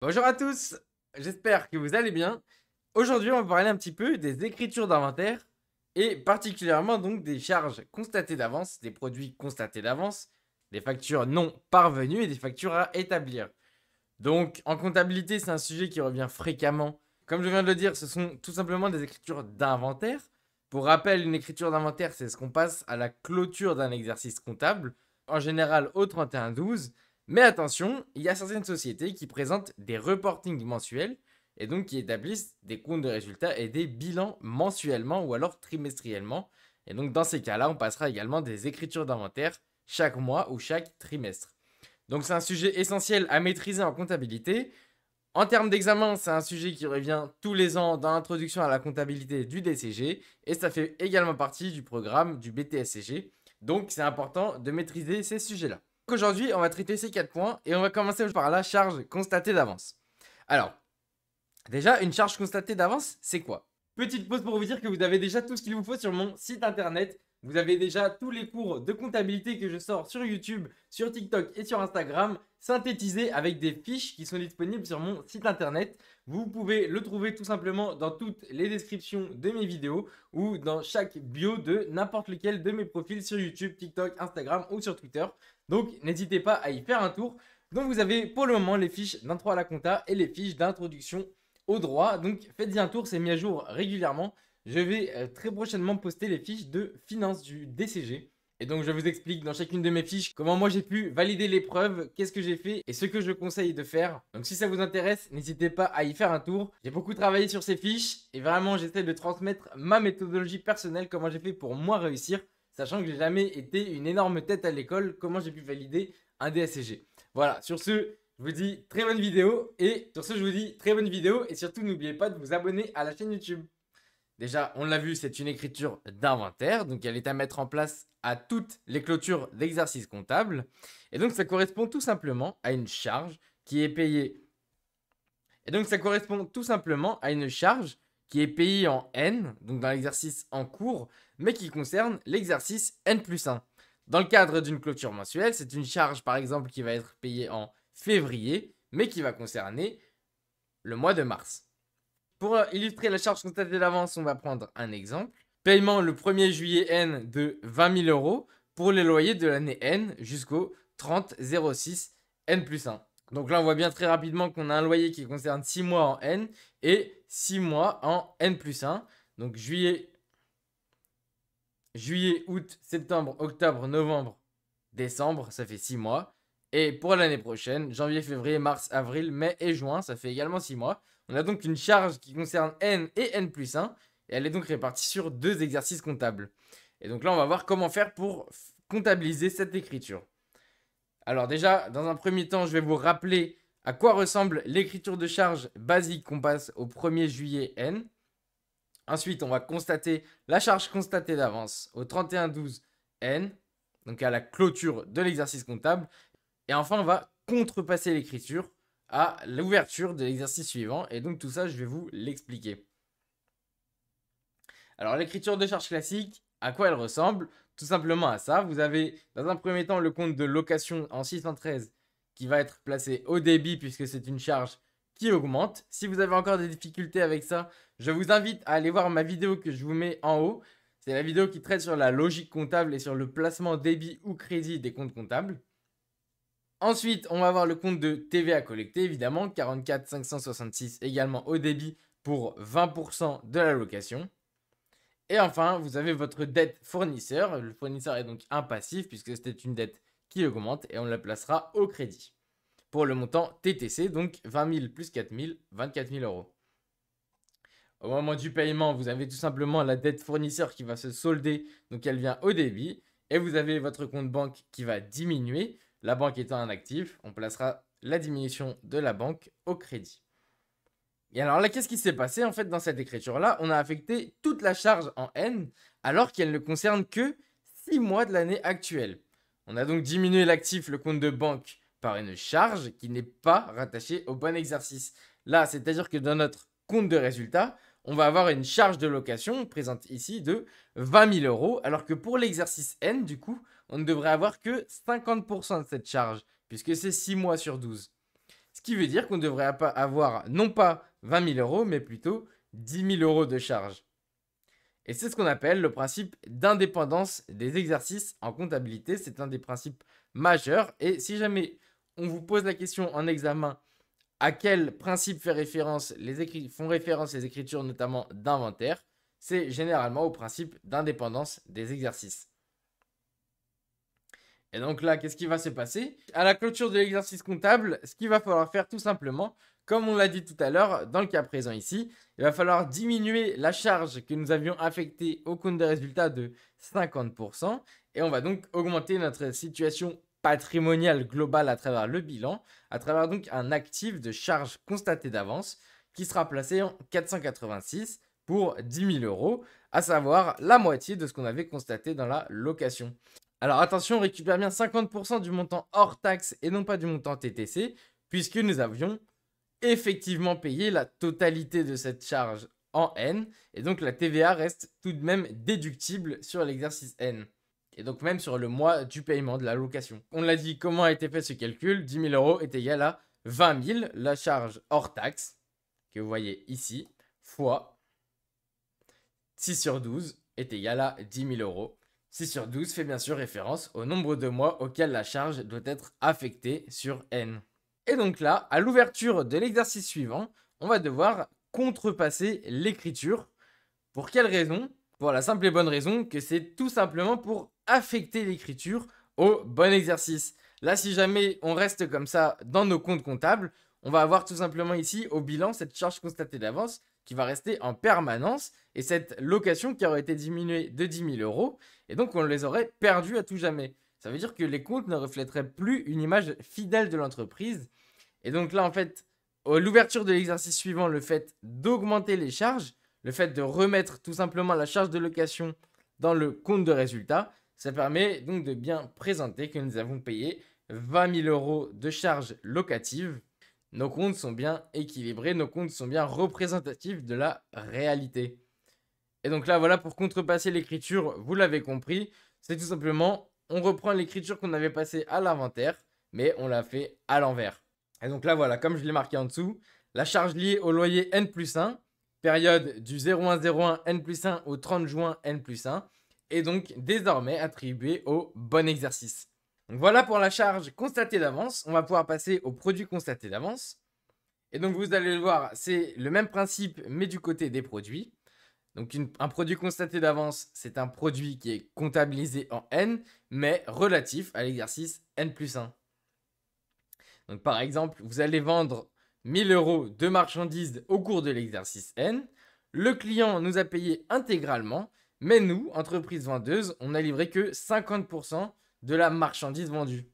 Bonjour à tous, j'espère que vous allez bien. Aujourd'hui, on va parler un petit peu des écritures d'inventaire et particulièrement donc des charges constatées d'avance, des produits constatés d'avance, des factures non parvenues et des factures à établir. Donc, en comptabilité, c'est un sujet qui revient fréquemment. Comme je viens de le dire, ce sont tout simplement des écritures d'inventaire. Pour rappel, une écriture d'inventaire, c'est ce qu'on passe à la clôture d'un exercice comptable, en général au 31-12. Mais attention, il y a certaines sociétés qui présentent des reportings mensuels et donc qui établissent des comptes de résultats et des bilans mensuellement ou alors trimestriellement. Et donc dans ces cas-là, on passera également des écritures d'inventaire chaque mois ou chaque trimestre. Donc c'est un sujet essentiel à maîtriser en comptabilité. En termes d'examen, c'est un sujet qui revient tous les ans dans l'introduction à la comptabilité du DCG et ça fait également partie du programme du BTSCG. Donc c'est important de maîtriser ces sujets-là. Aujourd'hui, on va traiter ces 4 points et on va commencer par la charge constatée d'avance. Alors, déjà, une charge constatée d'avance, c'est quoi? Petite pause pour vous dire que vous avez déjà tout ce qu'il vous faut sur mon site internet. Vous avez déjà tous les cours de comptabilité que je sors sur YouTube, sur TikTok et sur Instagram, synthétisés avec des fiches qui sont disponibles sur mon site internet. Vous pouvez le trouver tout simplement dans toutes les descriptions de mes vidéos ou dans chaque bio de n'importe lequel de mes profils sur YouTube, TikTok, Instagram ou sur Twitter. Donc n'hésitez pas à y faire un tour. Donc vous avez pour le moment les fiches d'intro à la compta et les fiches d'introduction au droit. Donc faites-y un tour, c'est mis à jour régulièrement. Je vais très prochainement poster les fiches de finance du DCG. Et donc je vous explique dans chacune de mes fiches comment moi j'ai pu valider l'épreuve, qu'est-ce que j'ai fait et ce que je conseille de faire. Donc si ça vous intéresse, n'hésitez pas à y faire un tour. J'ai beaucoup travaillé sur ces fiches et vraiment j'essaie de transmettre ma méthodologie personnelle, comment j'ai fait pour moi réussir, sachant que j'ai jamais été une énorme tête à l'école, comment j'ai pu valider un DSCG. Voilà, sur ce, je vous dis très bonne vidéo et sur ce, je vous dis très bonne vidéo et surtout n'oubliez pas de vous abonner à la chaîne YouTube. Déjà, on l'a vu, c'est une écriture d'inventaire, donc elle est à mettre en place à toutes les clôtures d'exercice comptable. Et donc ça correspond tout simplement à une charge qui est payée. Et donc ça correspond tout simplement à une charge qui est payée en N, donc dans l'exercice en cours, mais qui concerne l'exercice N plus 1. Dans le cadre d'une clôture mensuelle, c'est une charge par exemple qui va être payée en février, mais qui va concerner le mois de mars. Pour illustrer la charge constatée d'avance, on va prendre un exemple. Paiement le 1er juillet N de 20 000 euros pour les loyers de l'année N jusqu'au 30-06 N plus 1. Donc là, on voit bien très rapidement qu'on a un loyer qui concerne 6 mois en N et 6 mois en N plus 1. Donc juillet, août, septembre, octobre, novembre, décembre, ça fait 6 mois. Et pour l'année prochaine, janvier, février, mars, avril, mai et juin, ça fait également 6 mois. On a donc une charge qui concerne N et N plus 1. Et elle est donc répartie sur 2 exercices comptables. Et donc là, on va voir comment faire pour comptabiliser cette écriture. Alors déjà, dans un premier temps, je vais vous rappeler à quoi ressemble l'écriture de charge basique qu'on passe au 1er juillet N. Ensuite, on va constater la charge constatée d'avance au 31-12 N, donc à la clôture de l'exercice comptable. Et enfin, on va contrepasser l'écriture à l'ouverture de l'exercice suivant. Et donc tout ça, je vais vous l'expliquer. Alors l'écriture de charge classique, à quoi elle ressemble? Tout simplement à ça. Vous avez dans un premier temps le compte de location en 613 qui va être placé au débit puisque c'est une charge qui augmente. Si vous avez encore des difficultés avec ça, je vous invite à aller voir ma vidéo que je vous mets en haut. C'est la vidéo qui traite sur la logique comptable et sur le placement débit ou crédit des comptes comptables. Ensuite, on va avoir le compte de TVA collecté, évidemment, 44 566 également au débit pour 20% de la location. Et enfin, vous avez votre dette fournisseur. Le fournisseur est donc un passif puisque c'était une dette qui augmente et on la placera au crédit. Pour le montant TTC, donc 20 000 plus 4 000, 24 000 euros. Au moment du paiement, vous avez tout simplement la dette fournisseur qui va se solder, donc elle vient au débit. Et vous avez votre compte banque qui va diminuer. La banque étant un actif, on placera la diminution de la banque au crédit. Et alors là, qu'est-ce qui s'est passé en fait dans cette écriture-là? On a affecté toute la charge en N alors qu'elle ne concerne que 6 mois de l'année actuelle. On a donc diminué l'actif, le compte de banque, par une charge qui n'est pas rattachée au bon exercice. Là, c'est-à-dire que dans notre compte de résultat, on va avoir une charge de location présente ici de 20 000 euros, alors que pour l'exercice N, du coup, on ne devrait avoir que 50% de cette charge, puisque c'est 6 mois sur 12. Ce qui veut dire qu'on devrait avoir non pas 20 000 euros, mais plutôt 10 000 euros de charge. Et c'est ce qu'on appelle le principe d'indépendance des exercices en comptabilité. C'est un des principes majeurs. Et si jamais on vous pose la question en examen, à quel principe font référence les écritures notamment d'inventaire, c'est généralement au principe d'indépendance des exercices. Et donc là, qu'est-ce qui va se passer? À la clôture de l'exercice comptable, ce qu'il va falloir faire tout simplement, comme on l'a dit tout à l'heure, dans le cas présent ici, il va falloir diminuer la charge que nous avions affectée au compte de résultats de 50%. Et on va donc augmenter notre situation patrimoniale globale à travers le bilan, à travers donc un actif de charge constatée d'avance qui sera placé en 486 pour 10 000 euros, à savoir la moitié de ce qu'on avait constaté dans la location. Alors attention, on récupère bien 50% du montant hors taxe et non pas du montant TTC, puisque nous avions effectivement payé la totalité de cette charge en N, et donc la TVA reste tout de même déductible sur l'exercice N, et donc même sur le mois du paiement de la location. On l'a dit, comment a été fait ce calcul? 10 000 euros est égal à 20 000, la charge hors taxe, que vous voyez ici, fois 6 sur 12 est égal à 10 000 euros. 6 sur 12 fait bien sûr référence au nombre de mois auquel la charge doit être affectée sur N. Et donc là, à l'ouverture de l'exercice suivant, on va devoir contrepasser l'écriture. Pour quelle raison? Pour la simple et bonne raison que c'est tout simplement pour affecter l'écriture au bon exercice. Là, si jamais on reste comme ça dans nos comptes comptables, on va avoir tout simplement ici au bilan cette charge constatée d'avance qui va rester en permanence et cette location qui aurait été diminuée de 10 000 euros. Et donc, on les aurait perdus à tout jamais. Ça veut dire que les comptes ne reflèteraient plus une image fidèle de l'entreprise. Et donc là, en fait, à l'ouverture de l'exercice suivant, le fait d'augmenter les charges, le fait de remettre tout simplement la charge de location dans le compte de résultat, ça permet donc de bien présenter que nous avons payé 20 000 euros de charges locatives. Nos comptes sont bien équilibrés, nos comptes sont bien représentatifs de la réalité. Et donc là, voilà, pour contrepasser l'écriture, vous l'avez compris, c'est tout simplement, on reprend l'écriture qu'on avait passée à l'inventaire, mais on l'a fait à l'envers. Et donc là, voilà, comme je l'ai marqué en dessous, la charge liée au loyer N+1, période du 01/01 N+1 au 30 juin N+1, est donc désormais attribuée au bon exercice. Donc voilà pour la charge constatée d'avance. On va pouvoir passer au produit constaté d'avance. Et donc vous allez le voir, c'est le même principe, mais du côté des produits. Donc un produit constaté d'avance, c'est un produit qui est comptabilisé en N, mais relatif à l'exercice N+1. Donc par exemple, vous allez vendre 1 000 euros de marchandises au cours de l'exercice N. Le client nous a payé intégralement, mais nous, entreprise vendeuse, on n'a livré que 50% de la marchandise vendue.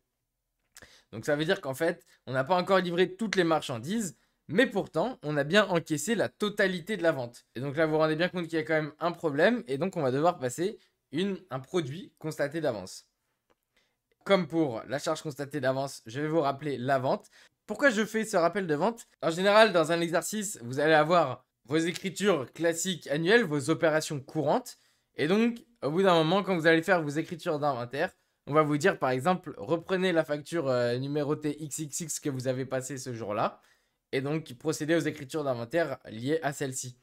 Donc ça veut dire qu'en fait, on n'a pas encore livré toutes les marchandises, mais pourtant, on a bien encaissé la totalité de la vente. Et donc là, vous vous rendez bien compte qu'il y a quand même un problème, et donc on va devoir passer un produit constaté d'avance. Comme pour la charge constatée d'avance, je vais vous rappeler la vente. Pourquoi je fais ce rappel de vente? En général, dans un exercice, vous allez avoir vos écritures classiques annuelles, vos opérations courantes. Et donc, au bout d'un moment, quand vous allez faire vos écritures d'inventaire, on va vous dire, par exemple, reprenez la facture numérotée XXX que vous avez passée ce jour-là. Et donc, procédez aux écritures d'inventaire liées à celle-ci.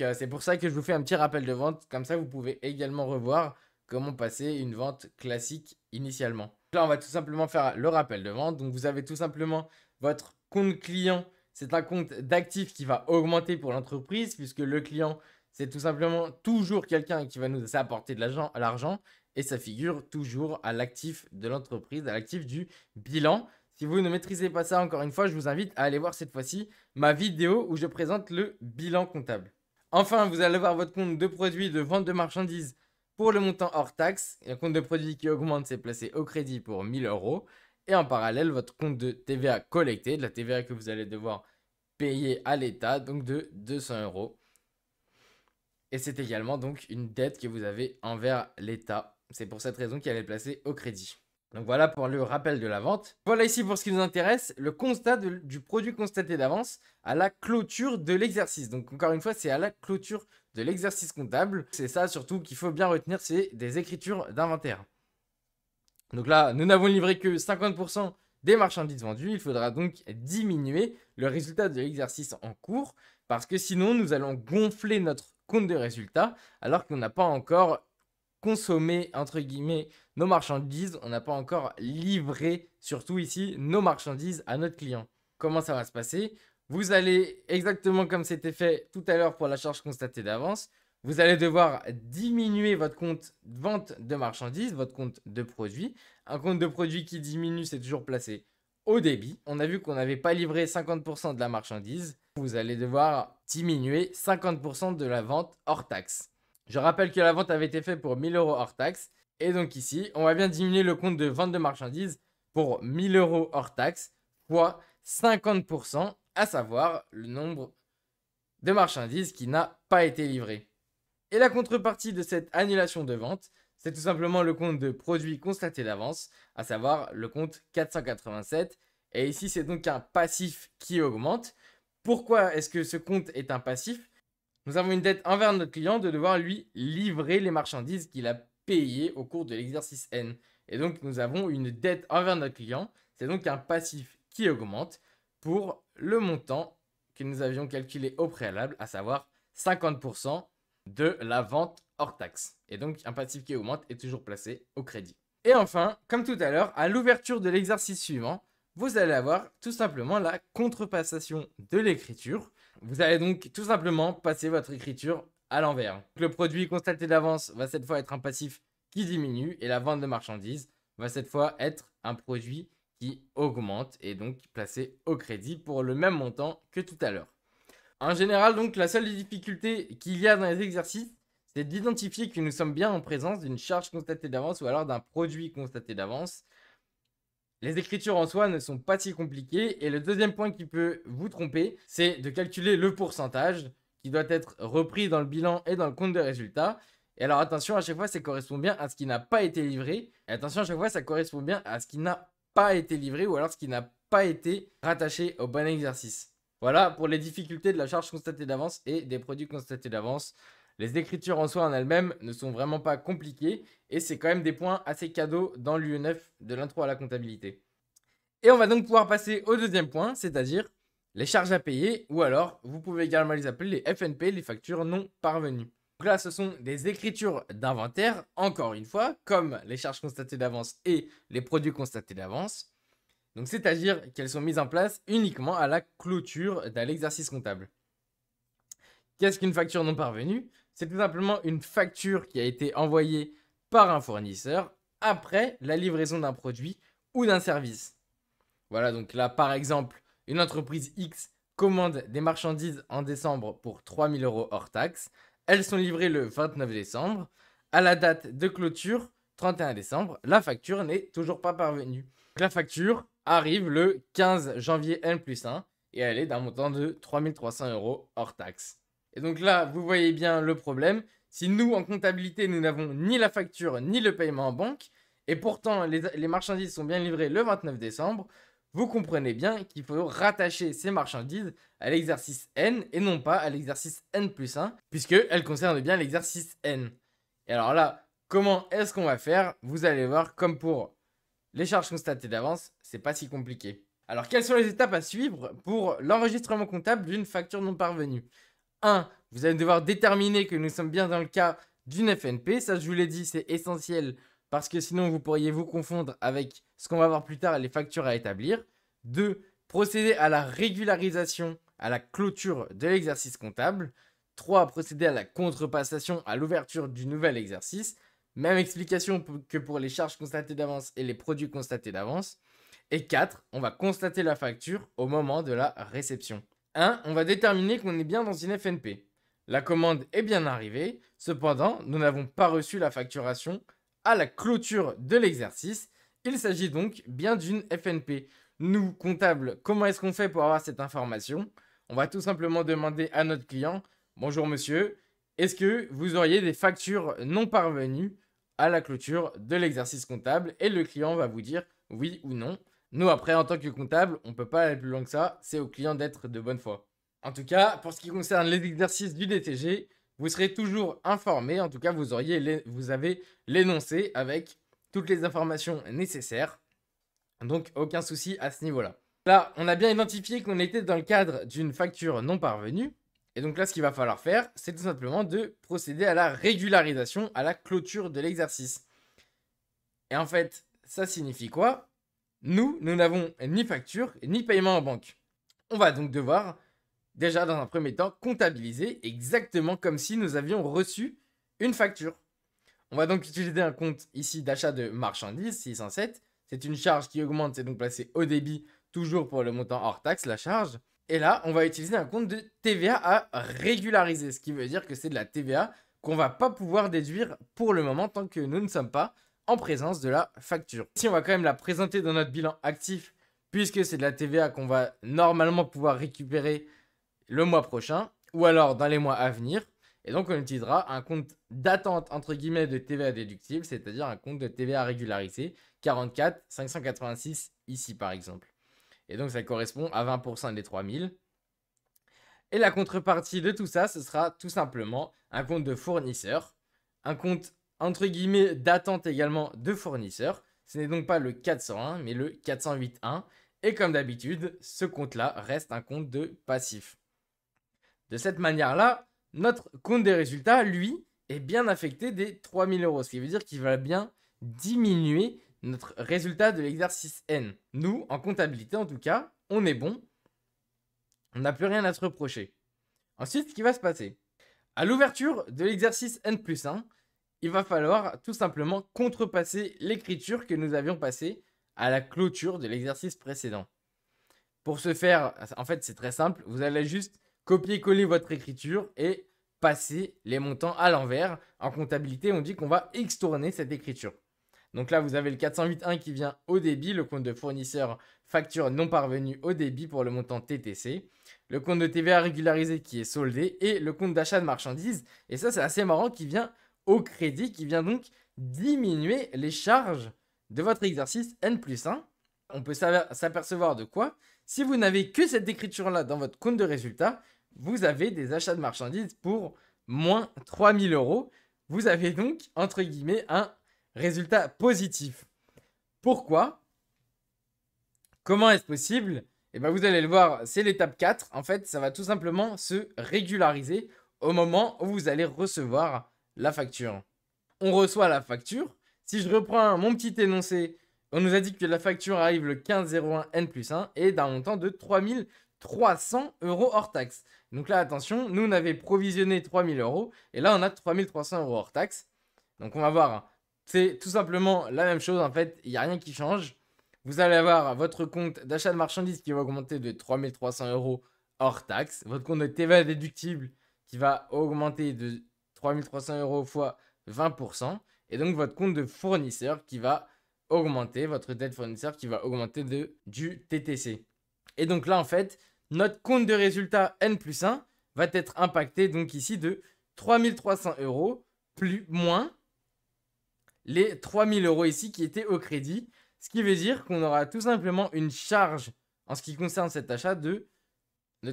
C'est pour ça que je vous fais un petit rappel de vente. Comme ça, vous pouvez également revoir comment passer une vente classique initialement. Là, on va tout simplement faire le rappel de vente. Donc, vous avez tout simplement votre compte client. C'est un compte d'actifs qui va augmenter pour l'entreprise puisque le client, c'est tout simplement toujours quelqu'un qui va nous apporter de l'argent et ça figure toujours à l'actif de l'entreprise, à l'actif du bilan. Si vous ne maîtrisez pas ça, encore une fois, je vous invite à aller voir cette fois-ci ma vidéo où je présente le bilan comptable. Enfin, vous allez voir votre compte de produits de vente de marchandises pour le montant hors taxe. Et un compte de produits qui augmente, c'est placé au crédit pour 1 000 euros. Et en parallèle, votre compte de TVA collecté, de la TVA que vous allez devoir payer à l'État, donc de 200 euros. Et c'est également donc une dette que vous avez envers l'État. C'est pour cette raison qu'elle est placée au crédit. Donc voilà pour le rappel de la vente. Voilà ici pour ce qui nous intéresse, le constat du produit constaté d'avance à la clôture de l'exercice. Donc encore une fois, c'est à la clôture de l'exercice comptable. C'est ça surtout qu'il faut bien retenir, c'est des écritures d'inventaire. Donc là, nous n'avons livré que 50% des marchandises vendues, il faudra donc diminuer le résultat de l'exercice en cours parce que sinon nous allons gonfler notre compte de résultat alors qu'on n'a pas encore consommé entre guillemets nos marchandises, on n'a pas encore livré surtout ici nos marchandises à notre client. Comment ça va se passer? Vous allez, exactement comme c'était fait tout à l'heure pour la charge constatée d'avance, vous allez devoir diminuer votre compte de vente de marchandises, votre compte de produit. Un compte de produit qui diminue, c'est toujours placé au débit. On a vu qu'on n'avait pas livré 50% de la marchandise. Vous allez devoir diminuer 50% de la vente hors taxe. Je rappelle que la vente avait été faite pour 1000 € hors taxe. Et donc ici, on va bien diminuer le compte de vente de marchandises pour 1000 € hors taxe fois 50%, à savoir le nombre de marchandises qui n'a pas été livré. Et la contrepartie de cette annulation de vente, c'est tout simplement le compte de produits constaté d'avance, à savoir le compte 487. Et ici, c'est donc un passif qui augmente. Pourquoi est-ce que ce compte est un passif? Nous avons une dette envers notre client de devoir lui livrer les marchandises qu'il a payées au cours de l'exercice N. Et donc, nous avons une dette envers notre client. C'est donc un passif qui augmente pour le montant que nous avions calculé au préalable, à savoir 50% de la vente hors taxe. Et donc, un passif qui augmente est toujours placé au crédit. Et enfin, comme tout à l'heure, à l'ouverture de l'exercice suivant, vous allez avoir tout simplement la contrepassation de l'écriture. Vous allez donc tout simplement passer votre écriture à l'envers. Le produit constaté d'avance va cette fois être un passif qui diminue et la vente de marchandises va cette fois être un produit qui augmente et donc placé au crédit pour le même montant que tout à l'heure. En général, donc, la seule difficulté qu'il y a dans les exercices, c'est d'identifier que nous sommes bien en présence d'une charge constatée d'avance ou alors d'un produit constaté d'avance. Les écritures en soi ne sont pas si compliquées. Et le deuxième point qui peut vous tromper, c'est de calculer le pourcentage qui doit être repris dans le bilan et dans le compte de résultats. Et alors attention, à chaque fois, ça correspond bien à ce qui n'a pas été livré. Et attention, à chaque fois, ça correspond bien à ce qui n'a pas été livré ou alors ce qui n'a pas été rattaché au bon exercice. Voilà pour les difficultés de la charge constatée d'avance et des produits constatés d'avance. Les écritures en soi en elles-mêmes ne sont vraiment pas compliquées et c'est quand même des points assez cadeaux dans l'UE9 de l'intro à la comptabilité. Et on va donc pouvoir passer au deuxième point, c'est-à-dire les charges à payer ou alors vous pouvez également les appeler les FNP, les factures non parvenues. Donc là, ce sont des écritures d'inventaire, encore une fois, comme les charges constatées d'avance et les produits constatés d'avance. Donc, c'est-à-dire qu'elles sont mises en place uniquement à la clôture de l'exercice comptable. Qu'est-ce qu'une facture non parvenue? C'est tout simplement une facture qui a été envoyée par un fournisseur après la livraison d'un produit ou d'un service. Voilà, donc là, par exemple, une entreprise X commande des marchandises en décembre pour 3000 € hors taxe. Elles sont livrées le 29 décembre. À la date de clôture, 31 décembre, la facture n'est toujours pas parvenue. La facture arrive le 15 janvier N+1 et elle est d'un montant de 3300 € hors taxe. Et donc là, vous voyez bien le problème. Si nous, en comptabilité, nous n'avons ni la facture ni le paiement en banque, et pourtant les marchandises sont bien livrées le 29 décembre, vous comprenez bien qu'il faut rattacher ces marchandises à l'exercice N et non pas à l'exercice N+1, puisqu'elles concernent bien l'exercice N. Et alors là, comment est-ce qu'on va faire? Vous allez voir, comme pour les charges constatées d'avance, c'est pas si compliqué. Alors, quelles sont les étapes à suivre pour l'enregistrement comptable d'une facture non parvenue? 1. Vous allez devoir déterminer que nous sommes bien dans le cas d'une FNP. Ça, je vous l'ai dit, c'est essentiel parce que sinon, vous pourriez vous confondre avec ce qu'on va voir plus tard, les factures à établir. 2. Procéder à la régularisation, à la clôture de l'exercice comptable. 3. Procéder à la contrepassation à l'ouverture du nouvel exercice. Même explication que pour les charges constatées d'avance et les produits constatés d'avance. Et 4. On va constater la facture au moment de la réception. 1. On va déterminer qu'on est bien dans une FNP. La commande est bien arrivée, cependant, nous n'avons pas reçu la facturation à la clôture de l'exercice. Il s'agit donc bien d'une FNP. Nous, comptables, comment est-ce qu'on fait pour avoir cette information? On va tout simplement demander à notre client, bonjour monsieur, est-ce que vous auriez des factures non parvenues à la clôture de l'exercice comptable? Et le client va vous dire oui ou non. Nous, après, en tant que comptable, on ne peut pas aller plus loin que ça. C'est au client d'être de bonne foi. En tout cas, pour ce qui concerne les exercices du DTG, vous serez toujours informé. En tout cas, vous avez l'énoncé avec toutes les informations nécessaires. Donc, aucun souci à ce niveau-là. Là, on a bien identifié qu'on était dans le cadre d'une facture non parvenue. Et donc là, ce qu'il va falloir faire, c'est tout simplement de procéder à la régularisation, à la clôture de l'exercice. Et en fait, ça signifie quoi? Nous n'avons ni facture, ni paiement en banque. On va donc devoir, déjà dans un premier temps, comptabiliser exactement comme si nous avions reçu une facture. On va donc utiliser un compte ici d'achat de marchandises, 607. C'est une charge qui augmente, c'est donc placé au débit, toujours pour le montant hors taxe, la charge. Et là, on va utiliser un compte de TVA à régulariser, ce qui veut dire que c'est de la TVA qu'on ne va pas pouvoir déduire pour le moment tant que nous ne sommes pas en présence de la facture. Ici, on va quand même la présenter dans notre bilan actif, puisque c'est de la TVA qu'on va normalement pouvoir récupérer le mois prochain, ou alors dans les mois à venir. Et donc, on utilisera un compte d'attente, entre guillemets, de TVA déductible, c'est-à-dire un compte de TVA régularisé, 44 586 ici, par exemple. Et donc, ça correspond à 20% des 3000. Et la contrepartie de tout ça, ce sera tout simplement un compte de fournisseur, un compte, entre guillemets, d'attente également de fournisseur. Ce n'est donc pas le 401, mais le 408.1. Et comme d'habitude, ce compte-là reste un compte de passif. De cette manière-là, notre compte des résultats, lui, est bien affecté des 3000 euros. Ce qui veut dire qu'il va bien diminuer notre résultat de l'exercice N. Nous, en comptabilité en tout cas, on est bon. On n'a plus rien à se reprocher. Ensuite, ce qui va se passer. À l'ouverture de l'exercice N+1, il va falloir tout simplement contrepasser l'écriture que nous avions passée à la clôture de l'exercice précédent. Pour ce faire, en fait, c'est très simple. Vous allez juste copier-coller votre écriture et passer les montants à l'envers. En comptabilité, on dit qu'on va extourner cette écriture. Donc là, vous avez le 408.1 qui vient au débit, le compte de fournisseur facture non parvenue au débit pour le montant TTC, le compte de TVA régularisé qui est soldé et le compte d'achat de marchandises. Et ça, c'est assez marrant, qui vient au crédit, qui vient donc diminuer les charges de votre exercice N+1. On peut s'apercevoir de quoi? Si vous n'avez que cette écriture-là dans votre compte de résultat, vous avez des achats de marchandises pour moins 3000 euros. Vous avez donc, entre guillemets, un résultat positif. Pourquoi? Comment est-ce possible? Eh bien, vous allez le voir, c'est l'étape 4. En fait, ça va tout simplement se régulariser au moment où vous allez recevoir la facture. On reçoit la facture. Si je reprends mon petit énoncé, on nous a dit que la facture arrive le 15/01 N+1 et d'un montant de 3300 euros hors taxe. Donc là, attention, nous on avait provisionné 3000 euros et là on a 3300 euros hors taxe. Donc on va voir, c'est tout simplement la même chose en fait, il n'y a rien qui change. Vous allez avoir votre compte d'achat de marchandises qui va augmenter de 3300 euros hors taxe. Votre compte de TVA déductible qui va augmenter de 3300 euros fois 20%. Et donc votre compte de fournisseur qui va augmenter, votre dette fournisseur qui va augmenter du TTC. Et donc là, en fait, notre compte de résultat N+1 va être impacté donc ici de 3300 euros moins les 3000 euros ici qui étaient au crédit. Ce qui veut dire qu'on aura tout simplement une charge en ce qui concerne cet achat de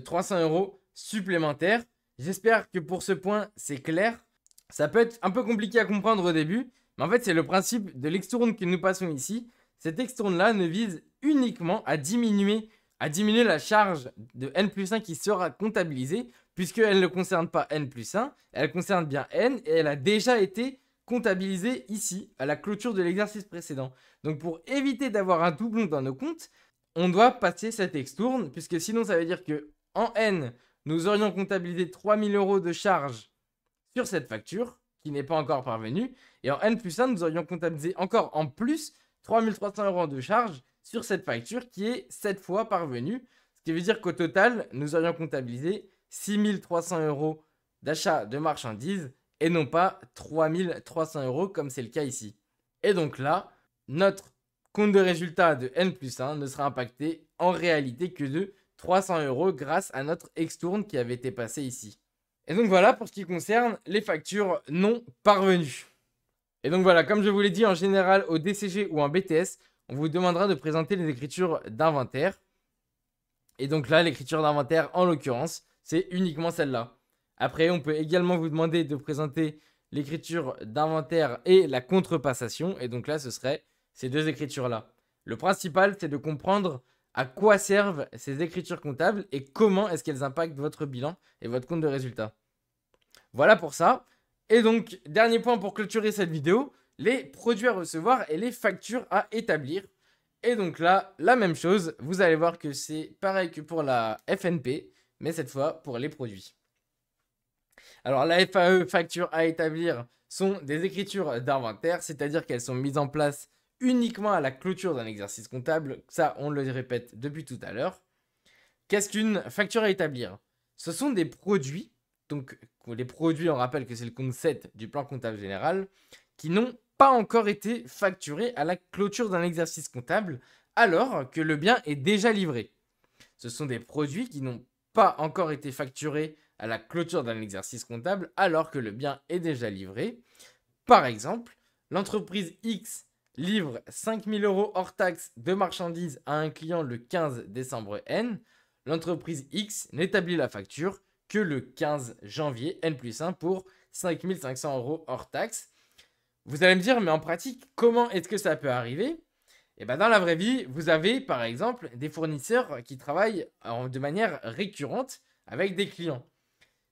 300 euros supplémentaires. J'espère que pour ce point, c'est clair. Ça peut être un peu compliqué à comprendre au début, mais en fait, c'est le principe de l'extourne que nous passons ici. Cette extourne-là ne vise uniquement à diminuer la charge de N+1 qui sera comptabilisée, puisqu'elle ne concerne pas N+1, elle concerne bien N, et elle a déjà été comptabilisée ici, à la clôture de l'exercice précédent. Donc pour éviter d'avoir un doublon dans nos comptes, on doit passer cette extourne, puisque sinon ça veut dire que en N, nous aurions comptabilisé 3000 euros de charge sur cette facture, qui n'est pas encore parvenue, et en N+1, nous aurions comptabilisé encore en plus 3300 euros de charge sur cette facture qui est 7 fois parvenue, ce qui veut dire qu'au total, nous aurions comptabilisé 6300 euros d'achat de marchandises et non pas 3300 euros comme c'est le cas ici. Et donc là, notre compte de résultat de N+1 ne sera impacté en réalité que de 300 euros grâce à notre extourne qui avait été passée ici. Et donc voilà pour ce qui concerne les factures non parvenues. Et donc voilà, comme je vous l'ai dit, en général au DCG ou en BTS, on vous demandera de présenter les écritures d'inventaire. Et donc là, l'écriture d'inventaire, en l'occurrence, c'est uniquement celle-là. Après, on peut également vous demander de présenter l'écriture d'inventaire et la contrepassation. Et donc là, ce serait ces deux écritures-là. Le principal, c'est de comprendre à quoi servent ces écritures comptables et comment est-ce qu'elles impactent votre bilan et votre compte de résultat. Voilà pour ça. Et donc, dernier point pour clôturer cette vidéo, les produits à recevoir et les factures à établir. Et donc là, la même chose, vous allez voir que c'est pareil que pour la FNP, mais cette fois pour les produits. Alors la FAE, facture à établir, sont des écritures d'inventaire, c'est-à-dire qu'elles sont mises en place uniquement à la clôture d'un exercice comptable. Ça, on le répète depuis tout à l'heure. Qu'est-ce qu'une facture à établir? Ce sont des produits, donc les produits, on rappelle que c'est le compte 7 du plan comptable général, qui n'ont pas encore été facturés à la clôture d'un exercice comptable, alors que le bien est déjà livré. Ce sont des produits qui n'ont pas encore été facturés à la clôture d'un exercice comptable, alors que le bien est déjà livré. Par exemple, l'entreprise X livre 5 000 € hors taxe de marchandises à un client le 15 décembre N. L'entreprise X n'établit la facture que le 15 janvier N+1 pour 5 500 € hors taxe. Vous allez me dire, mais en pratique, comment est-ce que ça peut arriver? Et bien dans la vraie vie, vous avez par exemple des fournisseurs qui travaillent de manière récurrente avec des clients.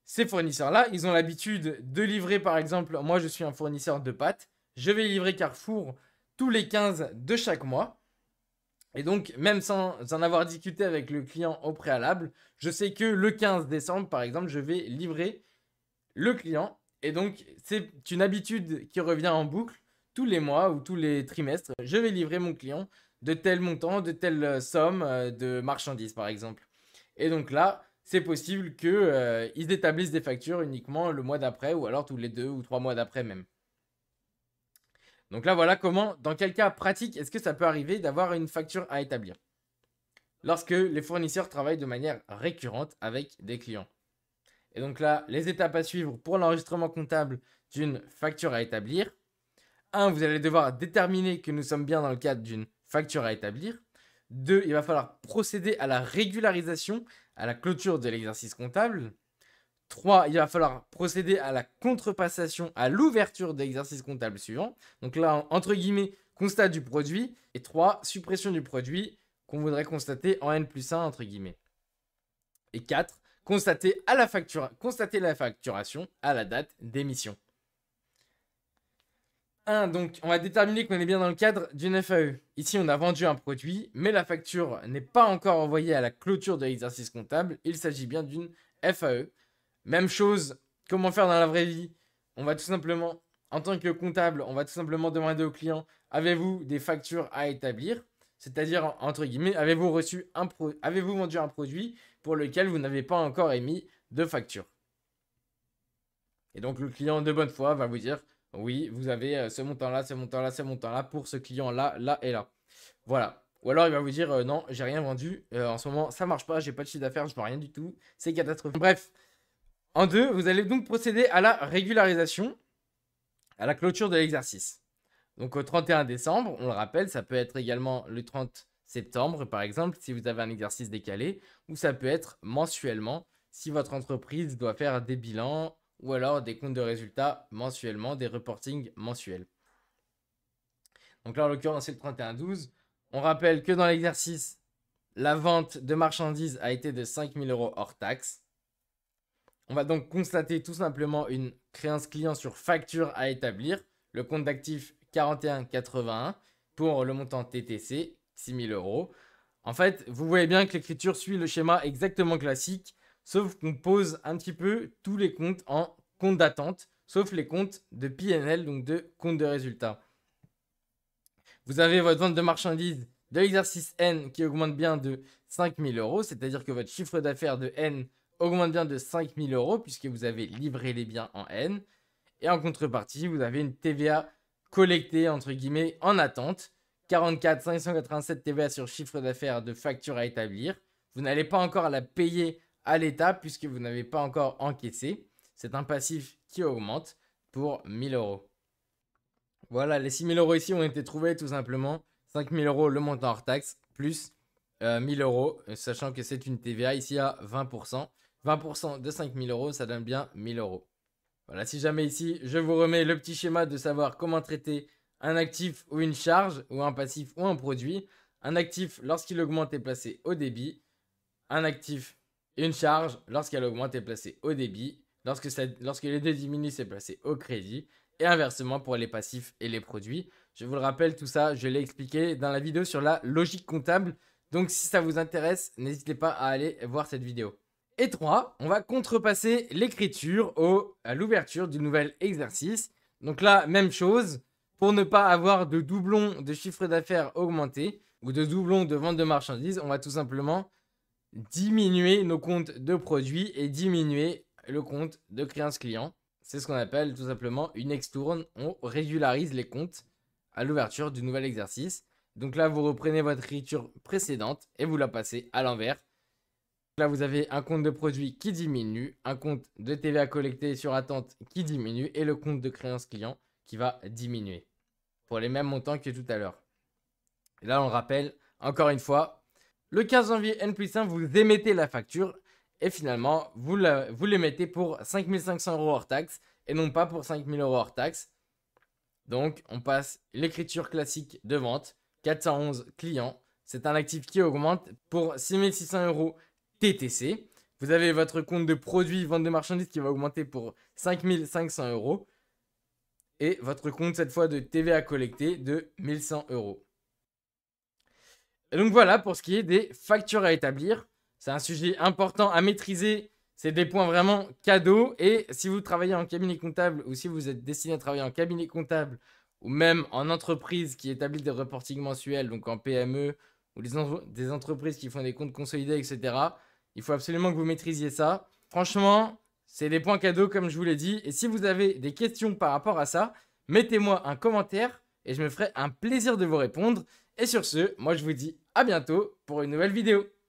Ces fournisseurs-là, ils ont l'habitude de livrer, par exemple, moi je suis un fournisseur de pâtes, je vais livrer Carrefour tous les 15 de chaque mois. Et donc, même sans en avoir discuté avec le client au préalable, je sais que le 15 décembre, par exemple, je vais livrer le client. Et donc, c'est une habitude qui revient en boucle tous les mois ou tous les trimestres. Je vais livrer mon client de tel montant, de telle somme de marchandises, par exemple. Et donc là, c'est possible qu'ils établissent des factures uniquement le mois d'après ou alors tous les 2 ou 3 mois d'après même. Donc là, voilà comment, dans quel cas pratique, est-ce que ça peut arriver d'avoir une facture à établir lorsque les fournisseurs travaillent de manière récurrente avec des clients. Et donc là, les étapes à suivre pour l'enregistrement comptable d'une facture à établir. 1. Vous allez devoir déterminer que nous sommes bien dans le cadre d'une facture à établir. 2. Il va falloir procéder à la régularisation à la clôture de l'exercice comptable. 3. Il va falloir procéder à la contrepassation à l'ouverture de l'exercice comptable suivant. Donc là, entre guillemets, constat du produit. Et 3. Suppression du produit qu'on voudrait constater en N+1 entre guillemets. Et 4. Constater la facturation à la date d'émission. 1. Donc, on va déterminer qu'on est bien dans le cadre d'une FAE. Ici, on a vendu un produit, mais la facture n'est pas encore envoyée à la clôture de l'exercice comptable. Il s'agit bien d'une FAE. Même chose, comment faire dans la vraie vie? On va tout simplement, en tant que comptable, on va tout simplement demander au client, avez-vous des factures à établir? C'est-à-dire, entre guillemets, avez-vous vendu un produit pour lequel vous n'avez pas encore émis de facture? Et donc, le client de bonne foi va vous dire, oui, vous avez ce montant-là, ce montant-là, ce montant-là pour ce client-là, là et là. Voilà. Ou alors il va vous dire, non, j'ai rien vendu, en ce moment, ça marche pas, j'ai pas de chiffre d'affaires, je vends rien du tout, c'est catastrophique. Bref, en 2, vous allez donc procéder à la régularisation, à la clôture de l'exercice. Donc au 31 décembre, on le rappelle, ça peut être également le 30 septembre, par exemple, si vous avez un exercice décalé, ou ça peut être mensuellement, si votre entreprise doit faire des bilans, ou alors des comptes de résultats mensuellement, des reportings mensuels. Donc là, en l'occurrence, c'est le 31-12. On rappelle que dans l'exercice, la vente de marchandises a été de 5 000 € hors taxe. On va donc constater tout simplement une créance client sur facture à établir, le compte d'actifs 41,81 pour le montant TTC, 6 000 €. En fait, vous voyez bien que l'écriture suit le schéma exactement classique, sauf qu'on pose un petit peu tous les comptes en compte d'attente, sauf les comptes de PNL, donc de compte de résultat. Vous avez votre vente de marchandises de l'exercice N qui augmente bien de 5 000 €, c'est-à-dire que votre chiffre d'affaires de N augmente bien de 5 000 € puisque vous avez livré les biens en N. Et en contrepartie, vous avez une TVA collectée, entre guillemets, en attente. 44 587 TVA sur chiffre d'affaires de facture à établir. Vous n'allez pas encore la payer à l'État puisque vous n'avez pas encore encaissé. C'est un passif qui augmente pour 1 000 €. Voilà, les 6 000 € ici ont été trouvés tout simplement. 5 000 € le montant hors taxe, plus 1 000 €, sachant que c'est une TVA ici à 20%. 20% de 5 000 €, ça donne bien 1 000 €. Voilà, si jamais ici, je vous remets le petit schéma de savoir comment traiter un actif ou une charge, ou un passif ou un produit. Un actif lorsqu'il augmente est placé au débit. Un actif et une charge lorsqu'elle augmente est placée au débit. Lorsque les deux diminuent, c'est placé au crédit. Et inversement pour les passifs et les produits. Je vous le rappelle, tout ça, je l'ai expliqué dans la vidéo sur la logique comptable. Donc si ça vous intéresse, n'hésitez pas à aller voir cette vidéo. Et 3, on va contrepasser l'écriture à l'ouverture du nouvel exercice. Donc là, même chose, pour ne pas avoir de doublons de chiffre d'affaires augmenté ou de doublons de vente de marchandises, on va tout simplement diminuer nos comptes de produits et diminuer le compte de créance client. C'est ce qu'on appelle tout simplement une extourne. On régularise les comptes à l'ouverture du nouvel exercice. Donc là, vous reprenez votre écriture précédente et vous la passez à l'envers. Là, vous avez un compte de produit qui diminue, un compte de TVA collecté sur attente qui diminue et le compte de créance client qui va diminuer pour les mêmes montants que tout à l'heure. Et là, on le rappelle, encore une fois, le 15 janvier N+1, vous émettez la facture et finalement, vous l'émettez pour 5 500 € hors taxe et non pas pour 5 000 € hors taxe. Donc, on passe l'écriture classique de vente, 411 clients. C'est un actif qui augmente pour 6 600 € TTC. Vous avez votre compte de produits, vente de marchandises qui va augmenter pour 5 500 €. Et votre compte, cette fois, de TVA collecté de 1100 €. Et donc voilà pour ce qui est des factures à établir. C'est un sujet important à maîtriser. C'est des points vraiment cadeaux. Et si vous travaillez en cabinet comptable ou si vous êtes destiné à travailler en cabinet comptable ou même en entreprise qui établit des reportings mensuels, donc en PME ou des entreprises qui font des comptes consolidés, etc., il faut absolument que vous maîtrisiez ça. Franchement, c'est des points cadeaux comme je vous l'ai dit. Et si vous avez des questions par rapport à ça, mettez-moi un commentaire et je me ferai un plaisir de vous répondre. Et sur ce, moi je vous dis à bientôt pour une nouvelle vidéo.